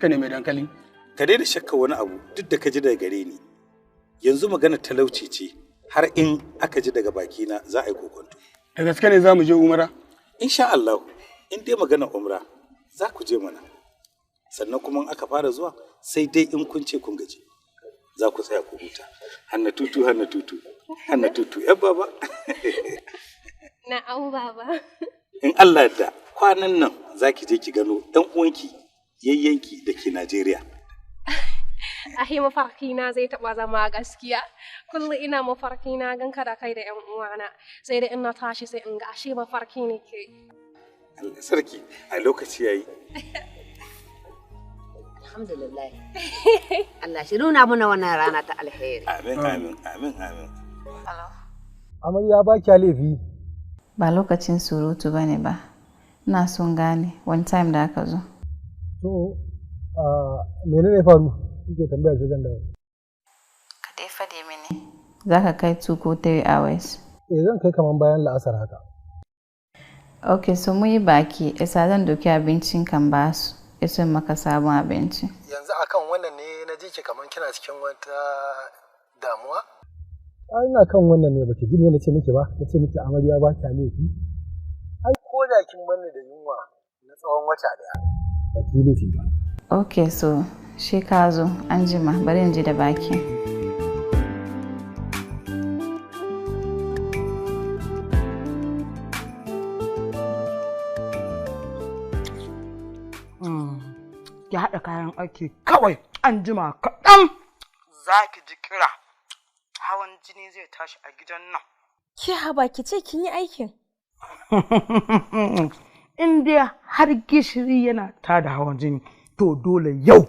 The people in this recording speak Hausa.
Ka ne mai dankali. Ka daina shakka wani abu duk da ka ji daga gare ni. Yanzu magana talauci ce har in aka ji daga bakina za a yi kokonto. Da gaske ne za mu je umara? Insha Allah, in dai magana umra za ku je mana. Sannan kuma in aka fara zuwa sai dai in kun ce kun gaji. Za ku tsaya ku huta. Hanna tutu, hanna tutu. Hanna tutu, ‘yan baba. Na'am baba. In Allah da kwanan nan za ki je ki gano ‘yan uwanki yayyanki da ke Najeriya. Ahi mafarkina zai taɓa zama gaskiya. Kullum ina mafarkina gan ka da kai da ‘yan uwana. Sai da in na tashi sai in ga ashe mafarki ne ke. Allah sarki, a lokaci yayi. Alhamdulillah. Allah shi nuna mana wannan rana ta alheri. Amin, amin, amin, amin. Amarya ba kya laifi. Ba lokacin surutu ba ne ba. Ina son gane one time da aka zo. To, menene faru? Kike tambaya shi zan dawo. Ka dai fade mini. Za ka kai 2 ko 3 hours. Zan kai kaman bayan la'asar haka. Ok, so mu yi baki, isa zan doki abincin kan ba su, isa maka sabon abinci. Yanzu akan wannan ne na ji ki kaman kina cikin wata damuwa? Ina kan wannan ne baki ji ne nace miki ba, nace miki amarya ba kya laifi. Ai ko da kin banni da yunwa na tsawon wata daya. Baki laifi ba. Ok, so shi ka zo, an jima, bari in ji da baki. Ki haɗa kayan aiki kawai an jima kaɗan za ki ji kira. Hawan jini zai tashi a gidan nan. Ki haba ki ce kin yi aikin. In dai har gishiri yana tada hawan jini to dole yau